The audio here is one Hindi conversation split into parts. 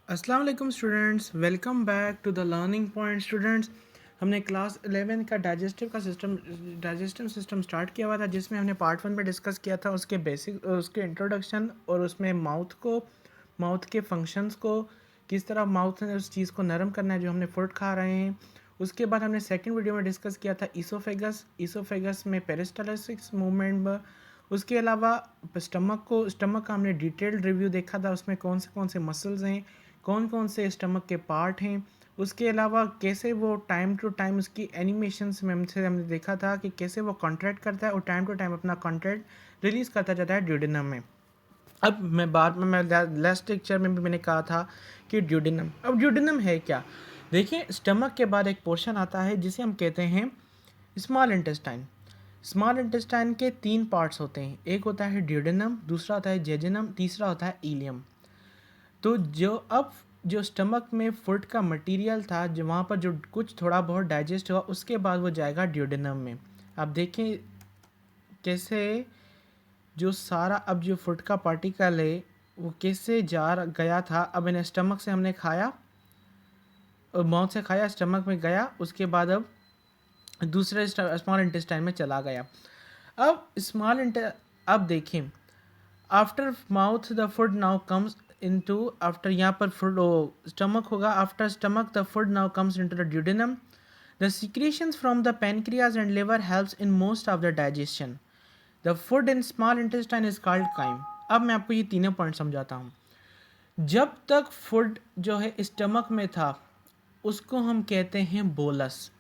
अस्सलाम वालेकुम students, welcome back to the learning point students. हमने क्लास 11 का डाइजेस्टिव सिस्टम स्टार्ट किया हुआ था, जिसमें हमने पार्ट 1 में डिस्कस किया था उसके बेसिक, उसके इंट्रोडक्शन और उसमें माउथ के फंक्शंस को, किस तरह माउथ ने उस चीज़ को नरम करना है जो हमने फूड खा रहे हैं। उसके बाद हमने सेकंड वीडियो में डिस्कस किया था ईसोफेगस में पेरिस्टालसिस मूवमेंट। उसके अलावा स्टमक का हमने डिटेल्ड रिव्यू देखा था, उसमें कौन से मसल्स हैं, कौन कौन से स्टमक के पार्ट हैं। उसके अलावा कैसे वो टाइम टू टाइम उसकी एनिमेशंस में हमने देखा था कि कैसे वो कॉन्ट्रैक्ट करता है और टाइम टू टाइम अपना कंटेंट रिलीज़ करता जाता है ड्यूडेनम में। अब मैं लास्ट लेक्चर में भी मैंने कहा था कि ड्यूडेनम, अब ड्यूडेनम है क्या। देखिए, स्टमक के बाद एक पोर्शन आता है जिसे हम कहते हैं स्मॉल इंटेस्टाइन। स्मॉल इंटेस्टाइन के 3 पार्ट्स होते हैं, एक होता है ड्यूडेनम, दूसरा होता है जेजुनम, तीसरा होता है इलियम। तो जो स्टमक में फूड का मटेरियल था, जो वहाँ पर जो कुछ थोड़ा बहुत डाइजेस्ट हुआ, उसके बाद वो जाएगा ड्यूडेनम में। अब देखें कैसे जो सारा अब जो फूड का पार्टिकल है वो कैसे गया था। अब इन्हें स्टमक से हमने खाया और माउथ से खाया, स्टमक में गया, उसके बाद अब दूसरे स्मॉल इंटेस्टाइन में चला गया। अब अब देखें, after mouth the food now comes into, after यहाँ पर फूड स्टमक होगा, after stomach the food now comes into the duodenum. The secretions from the pancreas and liver helps in most of the digestion. The food in small intestine is called chyme. अब मैं आपको ये तीनों पॉइंट समझाता हूँ। जब तक फूड जो है स्टमक में था उसको हम कहते हैं बोलस।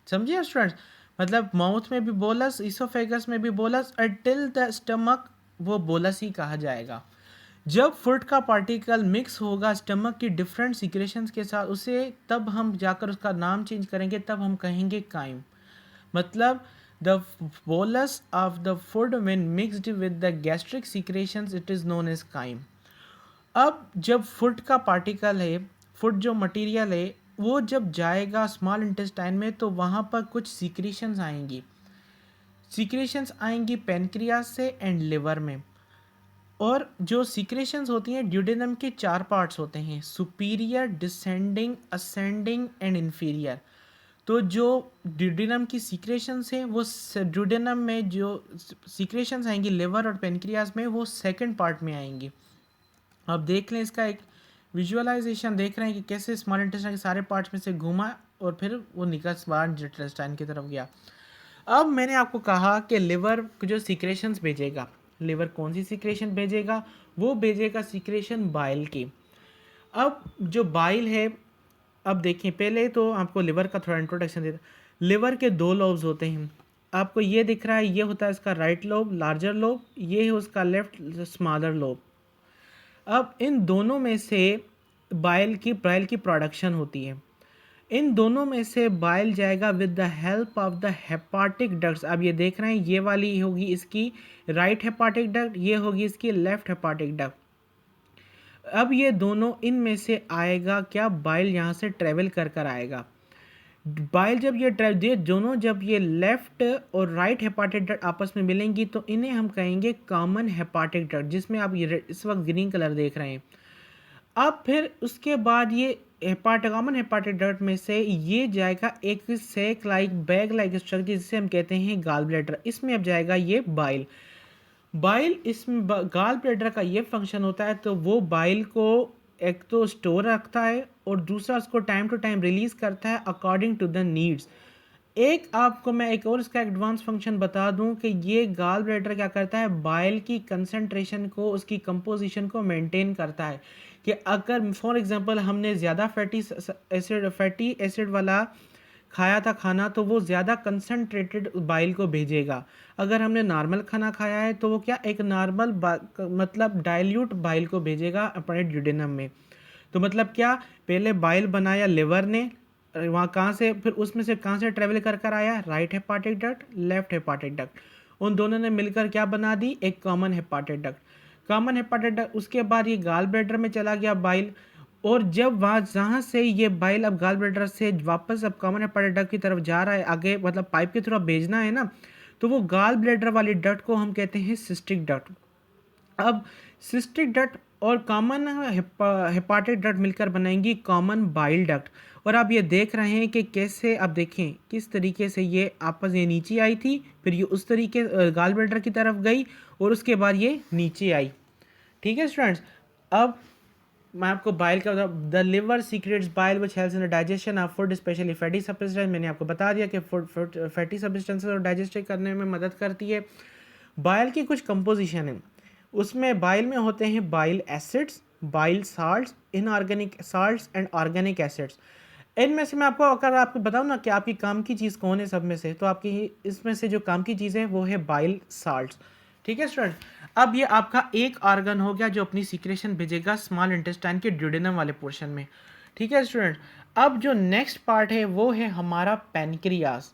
समझिए स्टूडेंट्स, मतलब माउथ में भी बोलस, इसोफेगस में भी बोलस, टिल द स्टमक वो बोलस ही कहा जाएगा। जब फूड का पार्टिकल मिक्स होगा स्टमक की डिफरेंट सिक्रेशंस के साथ, उसे तब हम जाकर उसका नाम चेंज करेंगे, तब हम कहेंगे काइम। मतलब the bolus of the food when mixed with the gastric secretions it is known as chyme. अब जब फूड का पार्टिकल है, फूड जो मटेरियल है, वो जब जाएगा स्मॉल इंटेस्टाइन में तो वहाँ पर कुछ सिक्रेशंस आएंगी पेनक्रियास से एंड लिवर में। और जो सिक्रेशंस होती हैं, ड्यूडेनम के 4 पार्ट्स होते हैं, superior, descending, ascending and inferior. तो जो ड्यूडेनम की सिक्रेशंस हैं वो ड्यूडेनम में जो सिक्रेशंस आएंगी लिवर और पेनक्रियास में, वो सेकंड पार्ट में आएंगी। अब देख लें, इसका एक विजुअलाइजेशन देख रहे हैं कि कैसे स्मॉल इंटेस्टाइन के सारे पार्ट्स में से घूमा और फिर वो निकल बाहर इंटेस्टाइन की तरफ गया। अब मैंने आपको कहा कि लिवर जो सिक्रेशंस भेजेगा, लिवर कौन सी सिक्रेशन भेजेगा, वो भेजेगा सिक्रेशन बाइल की। अब जो बाइल है, अब देखें, पहले तो आपको लिवर का थोड़ा इंट्रोडक्शन देता। लिवर के 2 लोब्स होते हैं, आपको ये दिख रहा है, ये होता है इसका राइट लोब, लार्जर लोब, ये है उसका लेफ्ट स्मॉलर लोब। अब इन दोनों में से बाइल की प्रोडक्शन होती है। इन दोनों में से बाइल जाएगा with the help of the hepatic ducts. अब ये देख रहे हैं, ये वाली होगी इसकी राइट हेपाटिक डक्ट, ये होगी इसकी लेफ्ट हेपाटिक डक्ट। अब ये दोनों इनमें से आएगा क्या, बाइल यहाँ से ट्रेवल कर आएगा। बाइल जब ये दोनों जब ये लेफ्ट और राइट हेपाटिक डक्ट आपस में मिलेंगी तो इन्हें हम कहेंगे कॉमन हेपाटिक डक्ट, जिसमें आप ये इस वक्त ग्रीन कलर देख रहे हैं। अब फिर उसके बाद ये कॉमन हेपाटिक डक्ट में से ये जाएगा एक सेक लाइक बैग लाइक स्ट्रक्चर, जिसे हम कहते हैं गाल ब्लैडर। इसमें अब जाएगा ये बाइल इसमें गाल ब्लैडर का ये फंक्शन होता है, तो वो बाइल को एक तो स्टोर रखता है और दूसरा उसको टाइम टू टाइम रिलीज करता है अकॉर्डिंग टू द नीड्स। एक आपको मैं एक और इसका एडवांस फंक्शन बता दूं कि ये गाल ब्लैडर क्या करता है, बाइल की कंसंट्रेशन को, उसकी कंपोजिशन को मेंटेन करता है। कि अगर फॉर एग्जांपल हमने ज़्यादा फैटी एसिड वाला खाया था खाना, तो वो ज़्यादा कंसनट्रेटेड बाइल को भेजेगा। अगर हमने नॉर्मल खाना खाया है तो वो क्या एक नॉर्मल मतलब डाइल्यूट बाइल को भेजेगा अपने ड्यूडेनम में। तो मतलब क्या, पहले बाइल बनाया लिवर ने, वहाँ कहाँ से, फिर उसमें से कहाँ से ट्रेवल कर आया, right hepatic duct, left hepatic duct, उन दोनों ने मिलकर क्या बना दी, एक common hepatic duct. Common hepatic duct, उसके बाद ये गाल ब्लैडर में चला गया बाइल, और जब जहाँ से ये बाइल अब गाल ब्लैडर से वापस अब कॉमन हेपाटिक डक्ट की तरफ जा रहा है, आगे मतलब पाइप के थ्रू भेजना है ना, तो वो गाल ब्लैडर वाली डक्ट को हम कहते हैं सिस्टिक डक्ट। अब सिस्टिक डक्ट और कॉमन हेपाटिक डक्ट मिलकर बनाएंगी कॉमन बाइल डक्ट। और आप ये देख रहे हैं कि कैसे, आप देखें किस तरीके से ये आपस ये नीचे आई थी, फिर ये उस तरीके गाल ब्लैडर की तरफ गई और उसके बाद ये नीचे आई। ठीक है स्टूडेंट्स, अब मैं आपको बाइल का the liver secrets bile which helps in the digestion of food specially fatty substance. मैंने आपको बता दिया कि फूड फैटी सब्सटेंसेस और डाइजेस्ट करने में मदद करती है। बाइल की कुछ कंपोजिशन है, उसमें बाइल में होते हैं bile acids, bile salts, inorganic salts and organic acids. इनमें से मैं आपको अगर आपको बताऊं ना कि आपकी काम की चीज़ कौन है सब में से, तो आपकी इसमें से जो काम की चीज़ है वो है बाइल साल्ट्स। ठीक है स्टूडेंट, अब ये आपका एक ऑर्गन हो गया जो अपनी सीक्रेशन भेजेगा स्मॉल इंटेस्टाइन के ड्यूडेनम वाले पोर्शन में। ठीक है स्टूडेंट, अब जो नेक्स्ट पार्ट है वो है हमारा पैनक्रियास।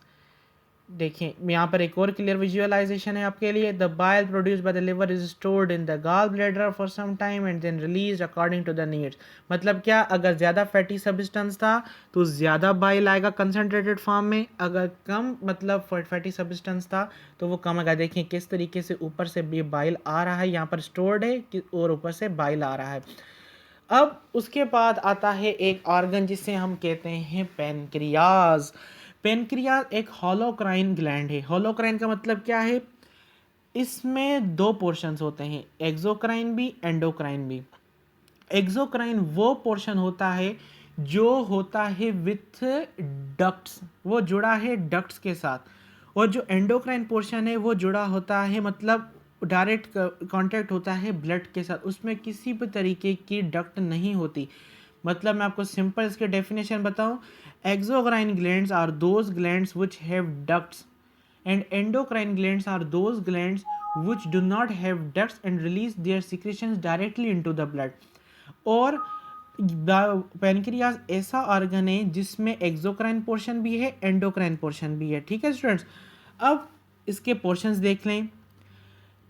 देखिए यहाँ पर एक और क्लियर विजुअलाइजेशन है आपके लिए। The bile produce by the liver is stored in the gall bladder for some time and then release according to the needs. मतलब क्या, अगर ज़्यादा फैटी सब्सटेंस था तो ज़्यादा बाइल आएगा कंसनट्रेटेड फॉर्म में, अगर कम मतलब फैटी सब्सटेंस था तो वो कम आएगा। देखिए किस तरीके से ऊपर से ये बाइल आ रहा है, यहाँ पर स्टोर्ड है और ऊपर से बाइल आ रहा है। अब उसके बाद आता है एक ऑर्गन जिसे हम कहते हैं पेनक्रियाज। पेनक्रियाज एक होलोक्राइन ग्लैंड है। होलोक्राइन का मतलब क्या है, इसमें दो पोर्शंस होते हैं, एक्सोक्राइन भी एंडोक्राइन भी। एक्सोक्राइन वो पोर्शन होता है जो होता है विथ डक्ट्स, वो जुड़ा है डक्ट्स के साथ, और जो एंडोक्राइन पोर्शन है वो जुड़ा होता है मतलब डायरेक्ट कांटेक्ट होता है ब्लड के साथ, उसमें किसी भी तरीके की डक्ट नहीं होती। मतलब मैं आपको सिंपल इसके डेफिनेशन बताऊं, exocrine glands are those glands which have ducts and endocrine glands are those glands which do not have ducts and release their secretions directly into the blood। और पेनक्रियाज ऐसा ऑर्गन है जिसमें एक्सोक्राइन पोर्शन भी है, एंडोक्राइन पोर्शन भी है। ठीक है स्टूडेंट्स, अब इसके पोर्शंस देख लें।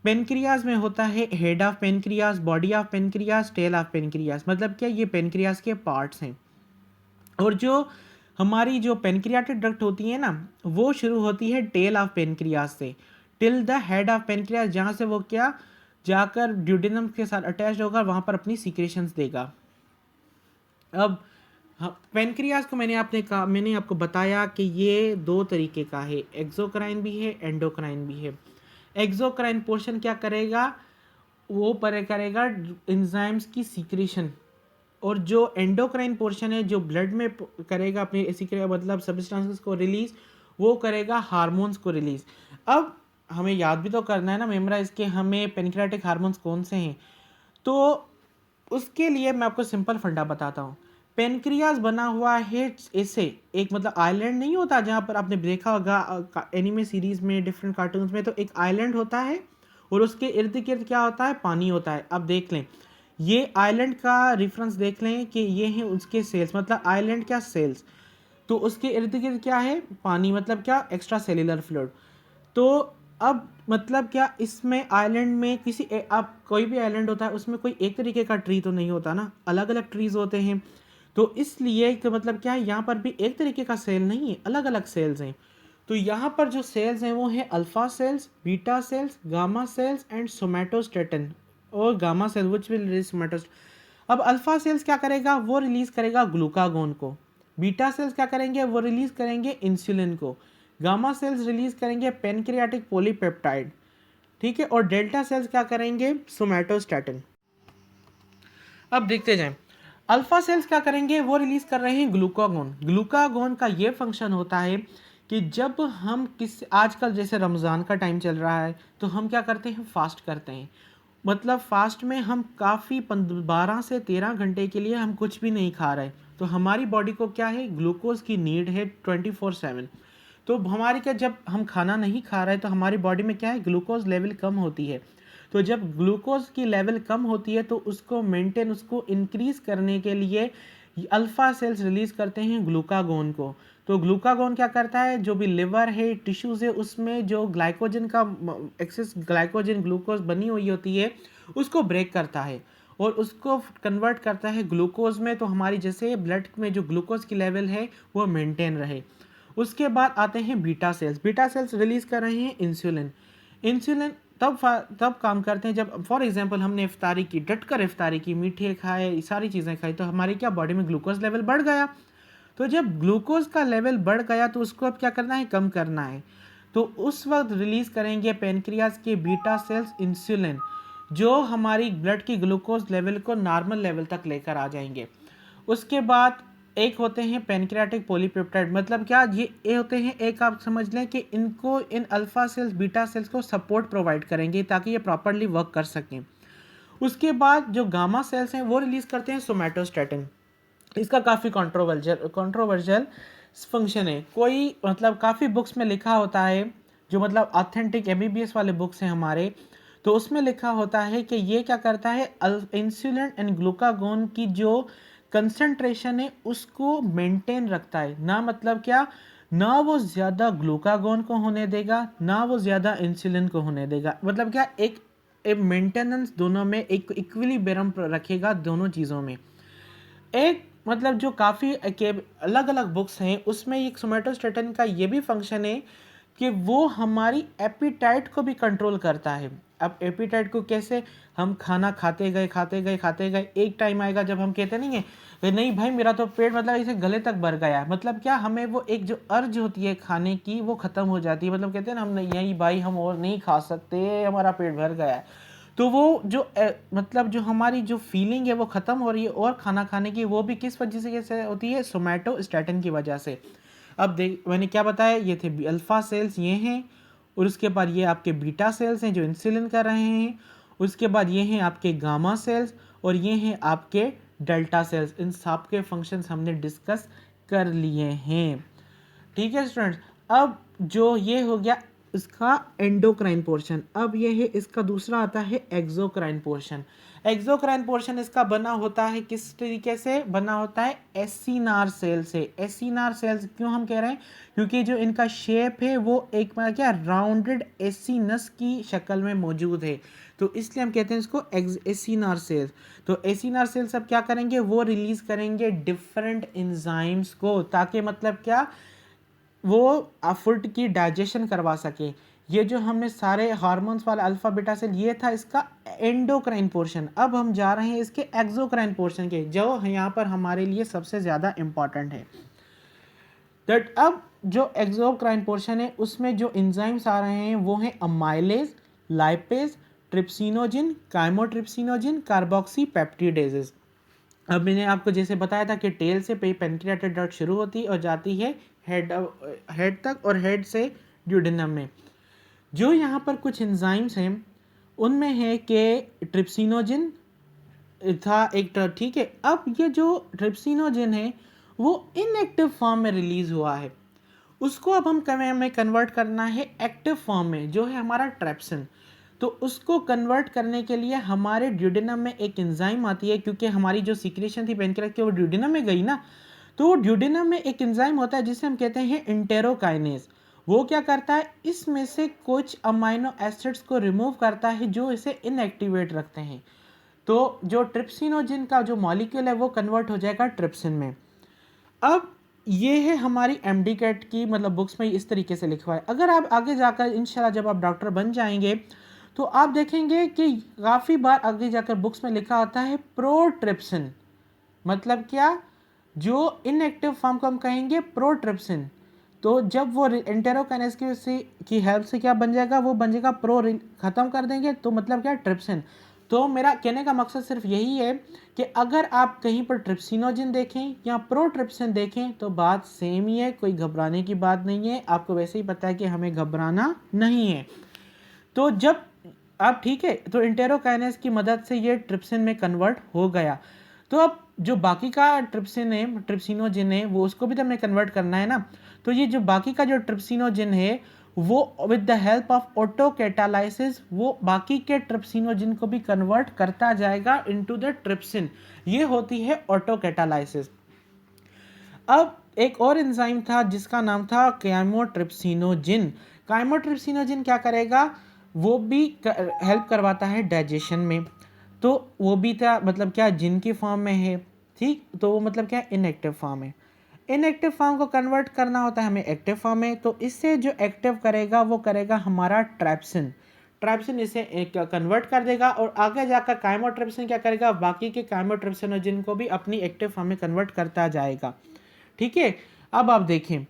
पेनक्रियाज में होता है head of pancreas, body of pancreas, tail of pancreas. मतलब क्या, ये पेनक्रियाज के पार्ट्स हैं। और जो हमारी जो पेनक्रियाटिक डक्ट होती है ना, वो शुरू होती है टेल ऑफ पेनक्रियाज से till the head of pancreas, जहाँ से वो क्या जाकर ड्यूडेनम के साथ अटैच होगा, वहाँ पर अपनी सीक्रेशंस देगा। अब पेनक्रियाज को मैंने आपको बताया कि ये दो तरीके का है, एक्सोक्राइन भी है, एंडोक्राइन भी है। एक्सोक्राइन पोर्शन क्या करेगा, वो पर करेगा एंजाइम्स की सीक्रेशन, और जो एंडोक्राइन पोर्शन है जो ब्लड में करेगा अपनी मतलब सब्सटेंसेस को रिलीज, वो करेगा हार्मोन्स को रिलीज। अब हमें याद भी तो करना है ना मेमोराइज के हमें पेनक्रियाटिक हार्मोन्स कौन से हैं, तो उसके लिए मैं आपको सिंपल फंडा बताता हूँ। पेनक्रियाज बना हुआ है ऐसे, एक मतलब आइलैंड नहीं होता जहाँ पर आपने देखा होगा एनिमे सीरीज में, डिफरेंट कार्टून्स में, तो एक आइलैंड होता है और उसके इर्द गिर्द क्या होता है, पानी होता है। अब देख लें, ये आइलैंड का रेफरेंस देख लें कि ये हैं उसके सेल्स, मतलब आइलैंड क्या सेल्स, तो उसके इर्द गिर्द क्या है, पानी, मतलब क्या, एक्स्ट्रा सेल्युलर फ्लूइड। तो अब मतलब क्या, इसमें आइलैंड में आप कोई भी आइलैंड होता है उसमें कोई एक तरीके का ट्री तो नहीं होता ना, अलग अलग ट्रीज होते हैं। तो इसलिए तो मतलब क्या है, यहाँ पर भी एक तरीके का सेल नहीं है, अलग अलग सेल्स हैं। तो यहाँ पर जो सेल्स हैं वो हैं alpha cells, beta cells, gamma cells and somatostatin और gamma cell which will release somatostatin. अब अल्फा सेल्स क्या करेगा, वो रिलीज करेगा ग्लूकागोन को। बीटा सेल्स क्या करेंगे, वो रिलीज करेंगे इंसुलिन को। गामा सेल्स रिलीज करेंगे पेनक्रियाटिक पॉलीपेप्टाइड। ठीक है, और डेल्टा सेल्स क्या करेंगे, सोमैटोस्टेटिन। अब देखते जाएं, अल्फा सेल्स क्या करेंगे, वो रिलीज कर रहे हैं ग्लूकागोन। ग्लूकागोन का ये फंक्शन होता है कि जब हम आजकल जैसे रमज़ान का टाइम चल रहा है तो हम क्या करते हैं, फास्ट करते हैं। मतलब फास्ट में हम काफ़ी 12 से 13 घंटे के लिए हम कुछ भी नहीं खा रहे, तो हमारी बॉडी को क्या है, ग्लूकोज की नीड है 24/7। तो हमारी क्या, जब हम खाना नहीं खा रहे तो हमारी बॉडी में क्या है, ग्लूकोज लेवल कम होती है। तो जब ग्लूकोज की लेवल कम होती है तो उसको मेंटेन, उसको इंक्रीज करने के लिए अल्फा सेल्स रिलीज करते हैं ग्लूकागोन को। तो ग्लूकागोन क्या करता है, जो भी लिवर है, टिश्यूज है, उसमें जो ग्लाइकोजन का एक्सेस ग्लाइकोजन ग्लूकोज बनी हुई होती है उसको ब्रेक करता है और उसको कन्वर्ट करता है ग्लूकोज में। तो हमारी जैसे ब्लड में जो ग्लूकोज की लेवल है वो मेंटेन रहे। उसके बाद आते हैं beta cells. Beta sales release कर रहे हैं इंसुलिन। इंसुलिन तब काम करते हैं जब फॉर एग्जांपल हमने इफ्तारी की, डट कर इफ्तारी की, मीठे खाए, सारी चीज़ें खाई, तो हमारी क्या बॉडी में ग्लूकोज लेवल बढ़ गया। तो जब ग्लूकोज का लेवल बढ़ गया तो उसको अब क्या करना है, कम करना है। तो उस वक्त रिलीज करेंगे पेनक्रियाज के बीटा सेल्स इंसुलिन, जो हमारी ब्लड की ग्लूकोज लेवल को नॉर्मल लेवल तक लेकर आ जाएंगे। उसके बाद एक होते हैं पेनक्रियाटिक पॉलीपेप्टाइड, मतलब क्या ये होते हैं, एक आप समझ लें कि इनको इन अल्फा सेल्स बीटा सेल्स को सपोर्ट प्रोवाइड करेंगे ताकि ये प्रॉपरली वर्क कर सकें। उसके बाद जो गामा सेल्स हैं वो रिलीज करते हैं सोमैटोस्टेटिन। इसका काफ़ी कंट्रोवर्शियल फंक्शन है। कोई मतलब काफ़ी बुक्स में लिखा होता है, जो मतलब ऑथेंटिक एमबीबीएस वाले बुक्स हैं हमारे, तो उसमें लिखा होता है कि ये क्या करता है, इंसुलिन एंड ग्लूकागोन की जो कंसंट्रेशन है उसको मेंटेन रखता है। ना मतलब क्या, ना वो ज़्यादा ग्लूकागोन को होने देगा, ना वो ज़्यादा इंसुलिन को होने देगा। मतलब क्या, एक मेंटेनेंस दोनों में, एक इक्विलिब्रियम रखेगा दोनों चीज़ों में। एक मतलब जो काफ़ी अलग अलग बुक्स हैं उसमें एक सोमैटोस्टेटिन का ये भी फंक्शन है कि वो हमारी एपिटाइट को भी कंट्रोल करता है। अब एपिटाइट को कैसे, हम खाना खाते गए खाते गए खाते गए, एक टाइम आएगा जब हम कहते नहीं है कि नहीं भाई मेरा तो पेट मतलब इसे गले तक भर गया, मतलब क्या, हमें वो एक जो अर्ज होती है खाने की वो ख़त्म हो जाती है। मतलब कहते हैं ना, हम नहीं यही भाई हम और नहीं खा सकते, हमारा पेट भर गया है। तो वो जो मतलब जो हमारी जो फीलिंग है वो ख़त्म हो रही है और खाना खाने की, वो भी किस वजह से कैसे होती है, सोमैटोस्टेटिन की वजह से। अब देख मैंने क्या बताया, ये थे अल्फ़ा सेल्स ये हैं, और उसके बाद ये आपके बीटा सेल्स हैं जो इंसुलिन कर रहे हैं, उसके बाद ये हैं आपके गामा सेल्स, और ये हैं आपके डेल्टा सेल्स। इन सब के फंक्शंस हमने डिस्कस कर लिए हैं। ठीक है स्टूडेंट्स, अब जो ये हो गया इसका एंडोक्राइन पोर्शन। अब ये है इसका दूसरा आता है एक्सोक्राइन पोर्शन। एक्सोक्राइन पोर्शन इसका बना होता है किस तरीके से बना होता है, एसिनार सेल से। एसिनार सेल्स क्यों हम कह रहे हैं, क्योंकि जो इनका शेप है वो एक क्या राउंडेड एसिनस की शक्ल में मौजूद है, तो इसलिए हम कहते हैं इसको एसिनार सेल्स। तो एसिनार सेल्स अब क्या करेंगे, वो रिलीज करेंगे डिफरेंट एंजाइम्स को, ताकि मतलब क्या, वो फूड की डाइजेशन करवा सके। ये जो हमने सारे हार्मोन्स वाला अल्फा बीटा सेल, ये था इसका एंडोक्राइन पोर्शन। अब हम जा रहे हैं इसके एक्सोक्राइन पोर्शन के, जो यहाँ पर हमारे लिए सबसे ज़्यादा इंपॉर्टेंट है। दैट अब जो एक्सोक्राइन पोर्शन है उसमें जो एंजाइम्स आ रहे हैं वो हैं amylase, lipase, trypsinogen, chymotrypsinogen, carboxy peptidases. अब मैंने आपको जैसे बताया था कि टेल से पेनक्रियाटिक डक्ट शुरू होती है और जाती है हेड तक, और हेड से ड्यूडेनम में। जो यहाँ पर कुछ एंजाइम्स हैं उनमें है कि ट्रिप्सिनोजिन था एक, ठीक है। अब ये जो ट्रिप्सिनोजिन है वो इनएक्टिव फॉर्म में रिलीज हुआ है, उसको अब हमें कन्वर्ट करना है एक्टिव फॉर्म में, जो है हमारा ट्रेप्सिन। तो उसको कन्वर्ट करने के लिए हमारे ड्यूडेनम में एक एंजाइम आती है, क्योंकि हमारी जो सीक्रेशन थी पेनक्रियास की वो ड्यूडेनम में गई ना, तो ड्यूडेनम में एक एंजाइम होता है जिसे हम कहते हैं इंटेरोकाइनेज। वो क्या करता है, इसमें से कुछ अमाइनो एसिड्स को रिमूव करता है जो इसे इनएक्टिवेट रखते हैं। तो जो ट्रिप्सिनोजिन का जो मॉलिक्यूल है वो कन्वर्ट हो जाएगा ट्रिप्सिन में। अब ये है हमारी एमडी कैट की मतलब बुक्स में इस तरीके से लिखा है। अगर आप आगे जाकर इंशाल्लाह जब आप डॉक्टर बन जाएंगे तो आप देखेंगे कि काफ़ी बार आगे जाकर बुक्स में लिखा होता है प्रोट्रिप्सिन। मतलब क्या, जो इनएक्टिव फॉर्म को हम कहेंगे प्रोट्रिप्सिन। तो जब वो एंटेरोकाइनेज की हेल्प से क्या बन जाएगा, वो बन जाएगा प्रो, ख़त्म कर देंगे तो मतलब क्या, ट्रिप्सिन। तो मेरा कहने का मकसद सिर्फ यही है कि अगर आप कहीं पर ट्रिप्सिनोजिन देखें या प्रोट्रिप्सिन देखें तो बात सेम ही है, कोई घबराने की बात नहीं है। आपको वैसे ही पता है कि हमें घबराना नहीं है। तो जब आप ठीक है, तो इंटेरोकाइनेज की मदद से ये ट्रिप्सिन में कन्वर्ट हो गया। तो अब जो बाकी का ट्रिप्सिन है, ट्रिप्सिनोजिन है, वो उसको भी तो हमें कन्वर्ट करना है ना। तो ये जो बाकी का जो ट्रिप्सिनोजिन है वो with the help of autocatalysis वो बाकी के ट्रिप्सिनोजिन को भी कन्वर्ट करता जाएगा इनटू द ट्रिप्सिन। ये होती है ऑटोकैटालाइसिस। अब एक और एंजाइम था जिसका नाम था काइमोट्रिप्सिनोजिन। काइमोट्रिप्सिनोजिन क्या करेगा, वो भी हेल्प करवाता है डाइजेशन में। तो वो भी था मतलब क्या, जिनकी फॉर्म में है, ठीक। तो वो मतलब क्या, इनएक्टिव फॉर्म है। इनएक्टिव फॉर्म को कन्वर्ट करना होता है हमें एक्टिव फॉर्म में, तो इससे जो एक्टिव करेगा वो करेगा हमारा ट्रैप्सिन। ट्राइप्सिन इसे कन्वर्ट कर देगा और आगे जाकर काइमोट्रिप्सिन क्या करेगा, बाकी के काइमोट्रिप्सिनोजिन को भी अपनी एक्टिव फॉर्म में कन्वर्ट करता जाएगा। ठीक है, अब आप देखें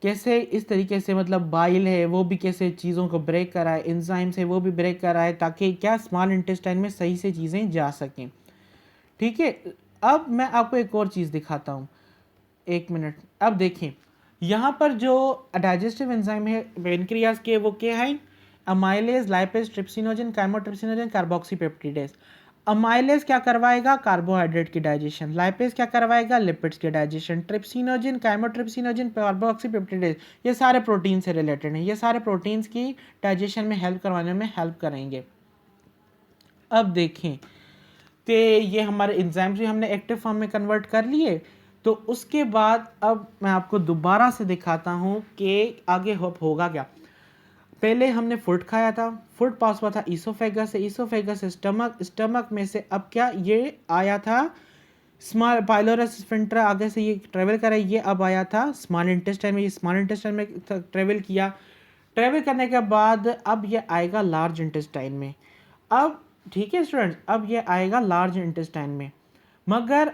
कैसे इस तरीके से मतलब बाइल है वो भी कैसे चीज़ों को ब्रेक कराए, एंजाइम्स है वो भी ब्रेक कराए, ताकि क्या स्मॉल इंटेस्टाइन में सही से चीज़ें जा सकें। ठीक है, अब मैं आपको एक और चीज़ दिखाता हूँ, एक मिनट। अब देखें यहाँ पर जो डाइजेस्टिव एंजाइम है पेनक्रियाज के, वो क्या है, amylase, lipase, trypsinogen, chymotrypsinogen, carboxypeptidase. Amylase क्या करवाएगा, कार्बोहाइड्रेट की डाइजेशन। लाइपेज क्या करवाएगा, लिपिड्स के डाइजेशन। ट्रिप्सिनोजन, काइमोट्रिप्सिनोजन, कार्बोक्सीपेप्टिडेज, ये सारे प्रोटीन से रिलेटेड हैं, ये सारे प्रोटीन्स की डाइजेशन में हेल्प करवाने में हेल्प करेंगे। अब देखें तो ये हमारे एंजाइम्स भी हमने एक्टिव फॉर्म में कन्वर्ट कर लिए। तो उसके बाद अब मैं आपको दोबारा से दिखाता हूँ कि आगे होगा क्या। पहले हमने फूड खाया था, फूड पास हुआ था ईसोफेगस से, ईसोफेगस से स्टमक, स्टमक में से अब क्या ये आया था स्मॉल पाइलोरस स्फिंक्टर, आगे से ये ट्रेवल करे, ये अब आया था स्मॉल इंटेस्टाइन में, ये स्मॉल इंटेस्टाइन में ट्रेवल किया। ट्रेवल करने के बाद अब ये आएगा लार्ज इंटेस्टाइन में। अब ठीक है स्टूडेंट्स, अब ये आएगा लार्ज इंटेस्टाइन में, मगर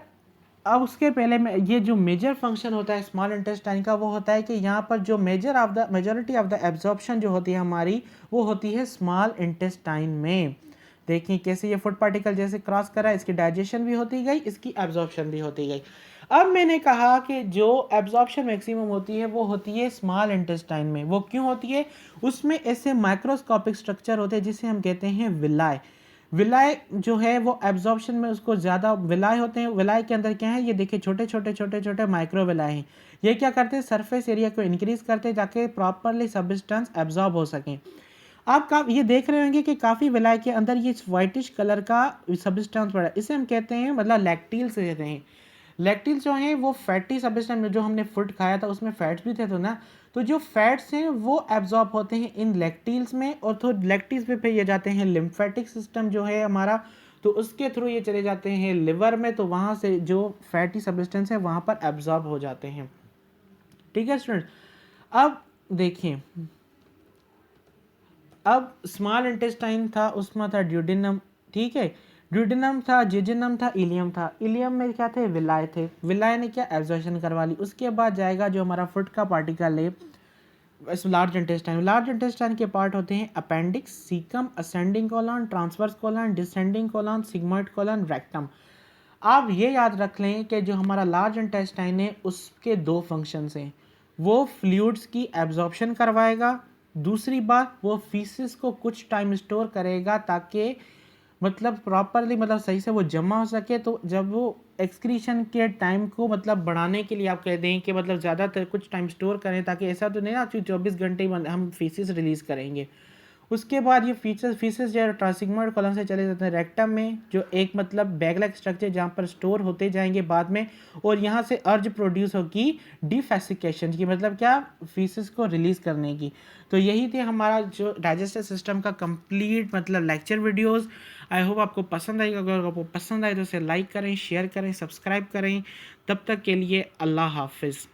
अब उसके पहले में ये जो मेजर फंक्शन होता है स्मॉल इंटेस्टाइन का, वो होता है कि यहाँ पर जो मेजॉरिटी ऑफ द एब्जॉर्प्शन जो होती है हमारी, वो होती है स्मॉल इंटेस्टाइन में। देखिए कैसे ये फूड पार्टिकल जैसे क्रॉस करा, इसकी डाइजेशन भी होती गई, इसकी एब्जॉर्प्शन भी होती गई। अब मैंने कहा कि जो एब्जॉर्प्शन मैक्सिमम होती है वो होती है स्मॉल इंटेस्टाइन में। वो क्यों होती है, उसमें ऐसे माइक्रोस्कोपिक स्ट्रक्चर होते हैं जिसे हम कहते हैं विलाय। विलाय जो है वो एब्जॉर्प्शन में उसको ज़्यादा विलाय होते हैं। विलाय के अंदर क्या है, ये देखिए छोटे छोटे छोटे छोटे माइक्रो विलाय हैं। ये क्या करते हैं, सरफेस एरिया को इंक्रीज करते हैं ताकि प्रॉपरली सब्सटेंस एब्जॉर्ब हो सकें। आप ये देख रहे होंगे कि काफ़ी विलाय के अंदर ये वाइटिश कलर का सब्सटेंस पड़ा है, इसे हम कहते हैं मतलब लैक्टील्स कहते हैं। लैक्टिल्स जो हैं वो फैटी सब्सटेंस में, जो हमने फूड खाया था उसमें फैट्स भी थे तो ना, तो जो फैट्स हैं वो एब्जॉर्ब होते हैं इन लैक्टिल्स में, और तो लैक्टिल्स पे फिर ये जाते हैं लिम्फेटिक सिस्टम जो है हमारा, तो उसके थ्रू ये चले जाते हैं लिवर में, तो वहाँ से जो फैटी सब्सटेंस है वहाँ पर एब्जॉर्ब हो जाते हैं। ठीक है स्टूडेंट, अब देखिए, अब स्मॉल इंटेस्टाइन था, उसमें था ड्यूडेनम। ठीक है, ड्यूडेनम था, जिजेनम था, इलियम था। इलियम में क्या थे, विलाय थे। विलाय ने क्या एब्जॉर्प्शन करवा ली। उसके बाद जाएगा जो हमारा फुट का पार्टिकल है लार्ज इंटेस्टाइन। लार्ज इंटेस्टाइन के पार्ट होते हैं appendix, caecum, ascending colon, transverse colon, descending colon, sigmoid colon, rectum. आप ये याद रख लें कि जो हमारा लार्ज इंटेस्टाइन है उसके दो फंक्शंस हैं। वो फ्लूइड्स की एब्जॉर्प्शन करवाएगा, दूसरी बात वो फीसिस को कुछ टाइम स्टोर करेगा ताकि मतलब प्रॉपरली मतलब सही से वो जमा हो सके। तो जब वो एक्सक्रीशन के टाइम को मतलब बढ़ाने के लिए आप कह दें कि मतलब ज़्यादातर कुछ टाइम स्टोर करें, ताकि ऐसा तो नहीं ना 24 घंटे ही हम फीसिस रिलीज़ करेंगे। उसके बाद ये फीसेस जो है ट्रांसिग्मोइड कॉलम से चले जाते हैं रेक्टम में, जो एक मतलब बैग लाइक स्ट्रक्चर जहाँ पर स्टोर होते जाएंगे बाद में, और यहाँ से अर्ज प्रोड्यूस होगी डिफेसिकेशन की, मतलब क्या, फीसेस को रिलीज़ करने की। तो यही थे हमारा जो डाइजेस्टिव सिस्टम का कंप्लीट मतलब लेक्चर वीडियोस। आई होप आपको पसंद आएगा। अगर आपको पसंद आए तो उसे लाइक करें, शेयर करें, सब्सक्राइब करें। तब तक के लिए अल्लाह हाफिज़।